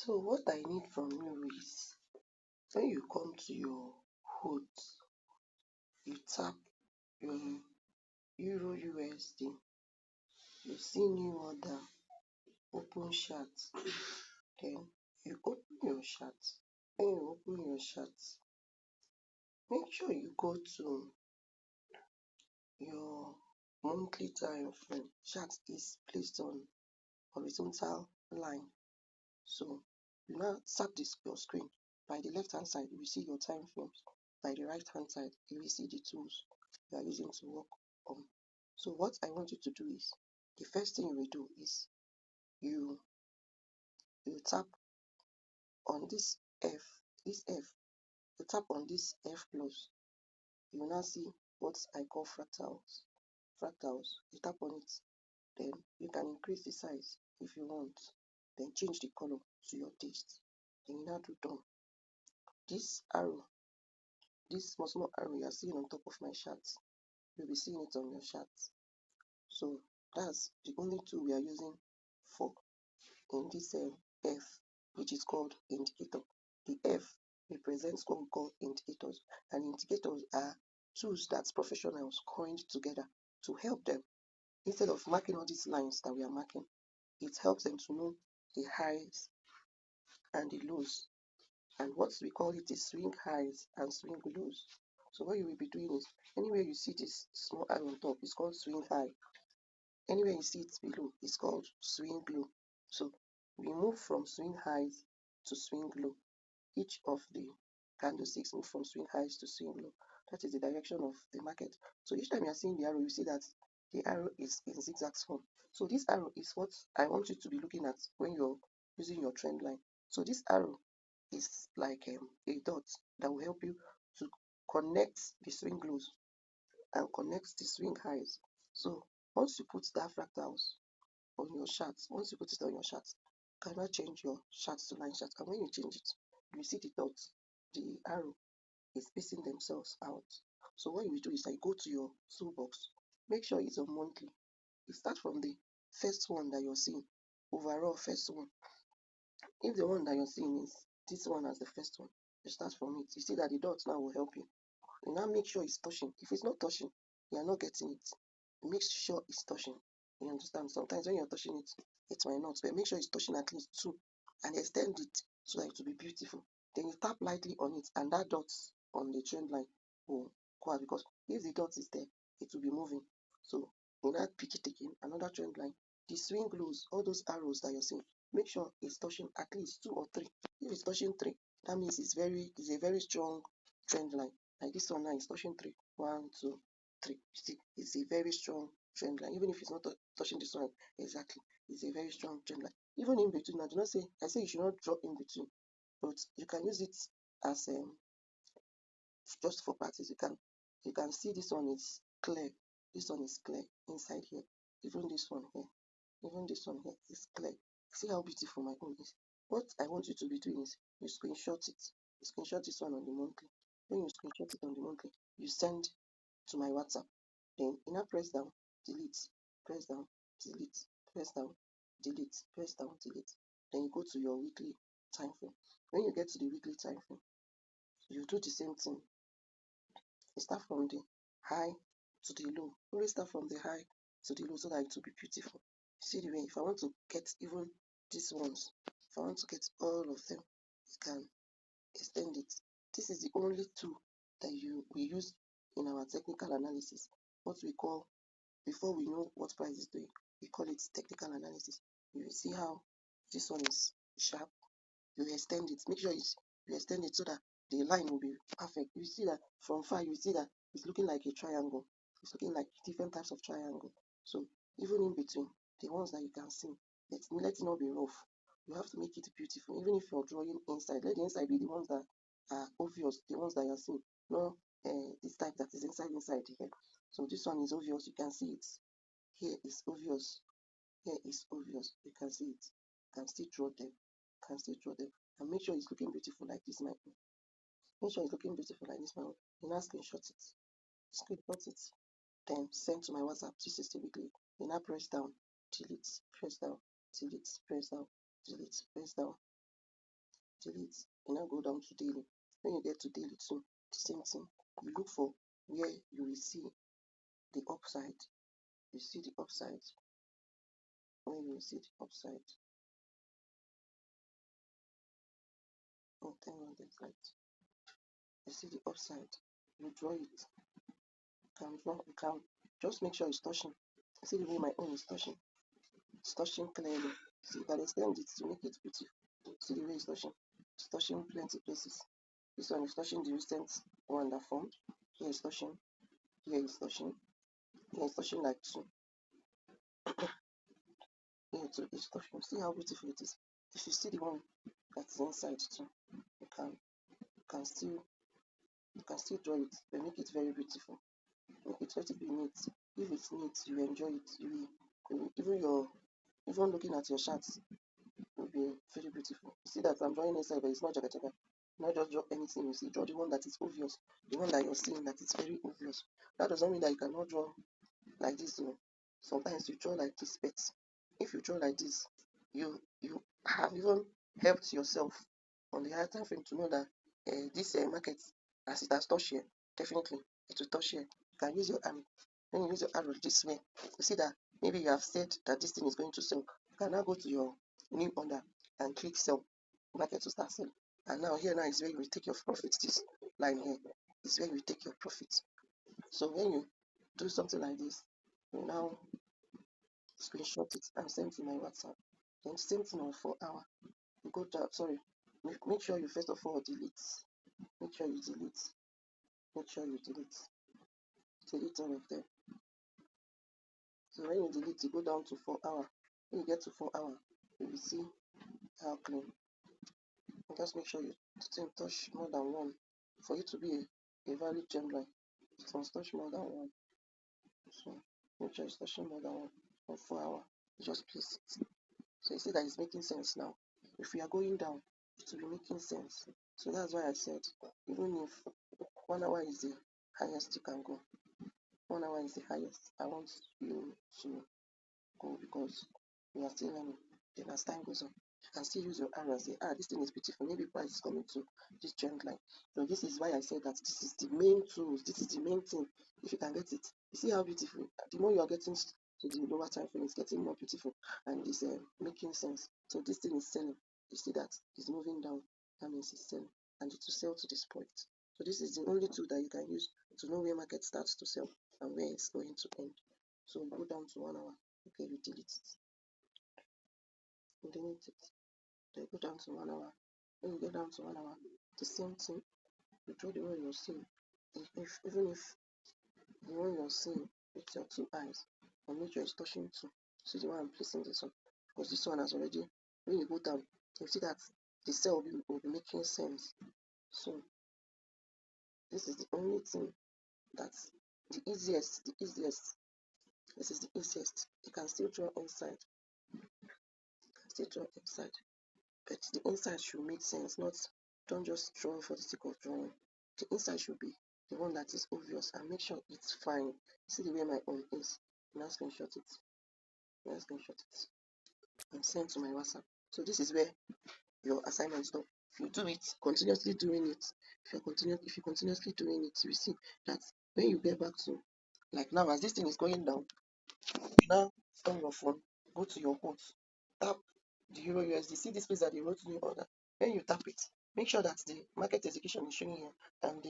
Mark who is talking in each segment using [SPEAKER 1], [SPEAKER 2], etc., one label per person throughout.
[SPEAKER 1] So what I need from you is when you come to your HOT, you tap your Euro USD, you see new order, open chart, then you open your chart. When you open your chart, make sure you go to your monthly time frame. Chart is placed on horizontal line. So you now tap your screen. By the left hand side, you will see your time frames. By the right hand side, you will see the tools you are using to work on. So what I want you to do is, the first thing you will do is you tap on this F, you tap on this F plus. You will now see what I call fractals. You tap on it, then you can increase the size if you want, then change the color to your taste. Then you now do done. This arrow, this small arrow you are seeing on top of my chart, you'll be seeing it on your chart. So that's the only tool we are using for in this F, which is called indicator. The F represents what we call indicators, and indicators are tools that professionals coined together to help them. Instead of marking all these lines that we are marking, it helps them to know the highs and the lows, and what we call it is swing highs and swing lows. So what you will be doing is, anywhere you see this small arrow on top, it's called swing high. Anywhere you see it below, it's called swing low. So we move from swing highs to swing low. Each of the candlesticks move from swing highs to swing low. That is the direction of the market. So each time you are seeing the arrow, you see that the arrow is in zigzag form. So this arrow is what I want you to be looking at when you're using your trend line. So this arrow is like a dot that will help you to connect the swing lows and connect the swing highs. So once you put that fractals on your chart, you can now change your chart to line chart. And when you change it, you see the dots, the arrow is spacing themselves out. So what you will do is, I go to your toolbox, make sure it's on monthly. You start from the first one that you're seeing, overall first one. If the one that you're seeing is this one as the first one, you start from it. You see that the dots now will help you. You now make sure it's touching. If it's not touching, you are not getting it. Make sure it's touching. You understand? Sometimes when you're touching it, it might not, but make sure it's touching at least two, and extend it so that it will be beautiful. Then you tap lightly on it, and that dot on the trend line will go out, because if the dot is there, it will be moving. So you now pick it again, another trend line. The swing lows, all those arrows that you're seeing, make sure it's touching at least 2 or 3. If it's touching 3, that means it's a very strong trend line. Like this one now is touching 3. 1, 2, 3. You see, it's a very strong trend line. Even if it's not touching this one exactly, it's a very strong trend line. Even in between, I do not say, I say you should not drop in between, but you can use it as just for practice. You can see this one is clear. This one is clear inside here. Even this one here. Even this one here is clear. See how beautiful my own is. What I want you to be doing is, you screenshot it. You screenshot this one on the monthly. When you screenshot it on the monthly, you send to my WhatsApp. Then you now press down, delete, press down, delete, press down, delete, press down, delete. Then you go to your weekly time frame. When you get to the weekly time frame, you do the same thing. You start from the high to the low. Always start from the high to the low so that it will be beautiful. See the way, if I want to get even these ones, if I want to get all of them, you can extend it. This is the only tool that we use in our technical analysis. What we call, before we know what price is doing, we call it technical analysis. You will see how this one is sharp. You extend it. Make sure you extend it so that the line will be perfect. You see that from far, you see that it's looking like a triangle. It's looking like different types of triangle. So even in between, the ones that you can see, let it not be rough. You have to make it beautiful. Even if you're drawing inside, let the inside be the ones that are obvious, the ones that you're seeing. No, this type that is inside here. So this one is obvious. You can see it. Here is obvious. Here is obvious. You can see it. You can still draw them. You can still draw them. And make sure it's looking beautiful like this, my own. Make sure it's looking beautiful like this, my own. You now screenshot it. Screenshot it. Then send to my WhatsApp 360 weekly. You now press down, delete, press down, delete, press down, delete, press down. delete. You now go down to daily. When you get to daily too, the same thing. You look for where you will see the upside. You see the upside. When you will see the upside, turn on the light. You see the upside. You draw it. You can draw. You can just make sure it's touching. See the way my own is touching. It's touching clearly. See, you can extend it to make it beautiful. See the way it's touching. It's touching plenty places. This one is touching the recent one that formed. Here is touching. Here is touching. Here is touching like two. Here too is touching. See how beautiful it is. If you see the one that's inside too, you can still draw it, but make it very beautiful. Make it let it be neat. If it's neat, you enjoy it. You will, even looking at your charts will be very beautiful. You see that I'm drawing inside, but it's not jaga jaga. Not just draw anything you see. Draw the one that is obvious, the one that you're seeing that is very obvious. That doesn't mean that you cannot draw like this. Sometimes you draw like this, but if you draw like this, you have even helped yourself on the higher time frame to know that this market, as it has touched here, definitely it will touch here. You can use your arrow. When you use your arrow this way, you see that maybe you have said that this thing is going to sell. You can now go to your new order and click sell. Market will start selling. And now here is where you will take your profit. This line here is where you will take your profit. So when you do something like this, you now screenshot it and send to my WhatsApp. Then same thing on 4 hour. You go down, sorry, make sure you first of all delete. Make sure you delete. Make sure you delete. Delete all of them. So when you delete, you go down to 4 hour. When you get to 4 hour, you will see how clean. And just make sure you touch more than one. For it to be a valid gem line, it must touch more than one. So make sure it's touching more than one. On 4 hour, you just place it. So you see that it's making sense now. If we are going down, it will be making sense. So that's why I said, even if 1 hour is the highest you can go, 1 hour is the highest, I want you to go because we are still learning. Then as time goes on, you can still use your arrow and say, this thing is beautiful. Maybe price is coming to this trend line. So this is why I said that this is the main tools. This is the main thing. If you can get it, you see how beautiful. The more you are getting to the lower time frame, it's getting more beautiful and it's making sense. So this thing is selling. You see that it's moving down. That means it's selling, and it will sell to this point. So this is the only tool that you can use to know where market starts to sell and where it's going to end. So go down to 1 hour. Okay, you delete it. You delete it. Then go down to 1 hour. When you get down to 1 hour, the same thing. You draw the one you're seeing. Even if the one you're seeing with your two eyes, and make sure it's touching two. See the one I'm placing this one, because this one has already. When you go down, you see that the cell will be making sense. So this is the only thing that's the easiest. This is the easiest. You can still draw inside. But the inside should make sense, don't just draw for the sake of drawing. The inside should be the one that is obvious and make sure it's fine. See the way my own is. Now screenshot it. And send to my WhatsApp. So this is where your assignment stop. If you do it, continuously doing it, if you continuously doing it, you see that when you get back to, like now, as this thing is going down, now on your phone, go to your quotes, tap the Euro USD. See this place that they wrote new order. When you tap it, make sure that the market execution is showing here, and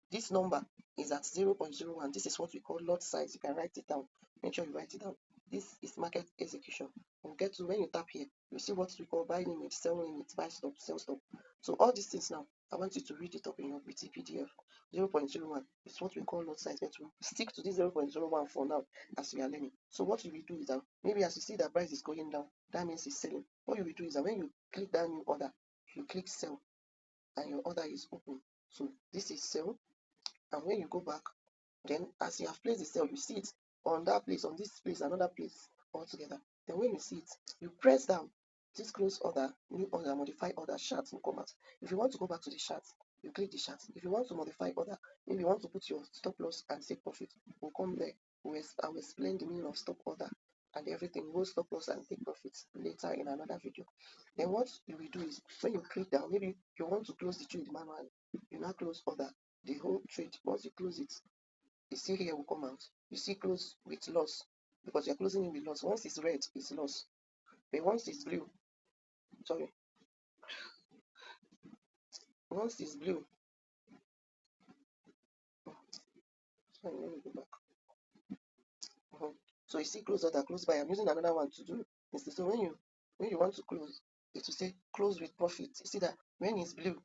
[SPEAKER 1] this number is at 0.01. This is what we call lot size. You can write it down. Make sure you write it down. This is market execution. We'll get to when you tap here, you see what we call buy limit, sell limit, buy stop, sell stop. So all these things now, I want you to read it up in your BT PDF. 0.01 is what we call lot size, but we'll stick to this 0.01 for now as we are learning. So what you will do is that maybe as you see that price is going down, that means it's selling. What you will do is that when you click that new order, you click sell and your order is open. So this is sell, and when you go back, then as you have placed the sell, you see it on that place, on this place, another place altogether. Then when you see it, you press down this close order, new order, modify order, chart will come out. If you want to go back to the chart, you click the chart. If you want to modify order, maybe you want to put your stop loss and take profit, we'll come there. I will explain the meaning of stop order and everything, hold stop loss and take profits later in another video. Then what you will do is, when you click down, maybe you want to close the trade manually, you now close other, the whole trade. Once you close it, you see here will come out. You see close with loss, because you're closing it with loss. Once it's red, it's loss. But once it's blue, sorry, once it's blue, sorry, let me go back. So you see close order, close by. I'm using another one to do instead. So when you want to close, it will say close with profit. You see that when it's blue,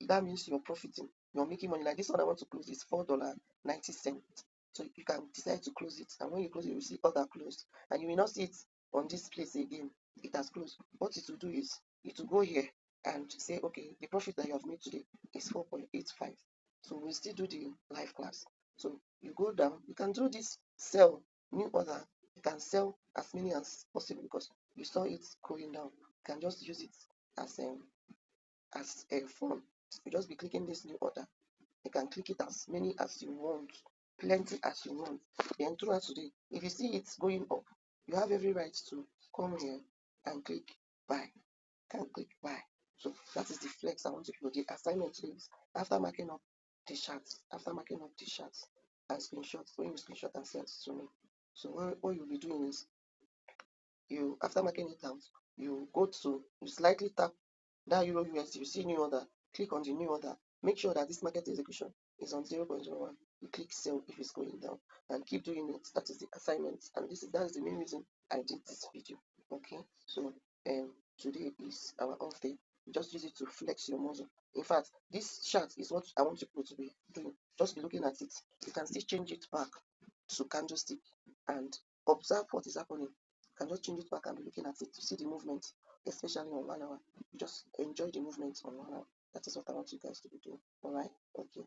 [SPEAKER 1] that means you're profiting, you're making money. Like this one I want to close is $4.90. So you can decide to close it, and when you close it, you will see order closed, and you will not see it on this place again. It has closed. What it will do is it will go here and say, okay, the profit that you have made today is 4.85. So we'll still do the live class. So you go down, you can do this sell new order. You can sell as many as possible because you saw it going down. You can just use it as a form. You just be clicking this new order. You can click it as many as you want, plenty as you want. Then throughout today, if you see it going up, you have every right to come here and click buy. You can click buy. So that is the flex I want to do. The assignment is after marking up the charts, and screenshots, when you screenshot and send it to me. So what you'll be doing is, you, after marking it out, you slightly tap that Euro USD, you see new order, click on the new order, make sure that this market execution is on 0.01. You click sell if it's going down, and keep doing it. That is the assignment, and that is the main reason I did this video. Okay, so today is our off day. Just use it to flex your muscle. In fact, this chart is what I want people to be doing. Just be looking at it. You can still change it back to candlestick and observe what is happening. You can just change it back and be looking at it to see the movement, especially on 1 hour. You just enjoy the movement on 1 hour. That is what I want you guys to be doing. All right? Okay.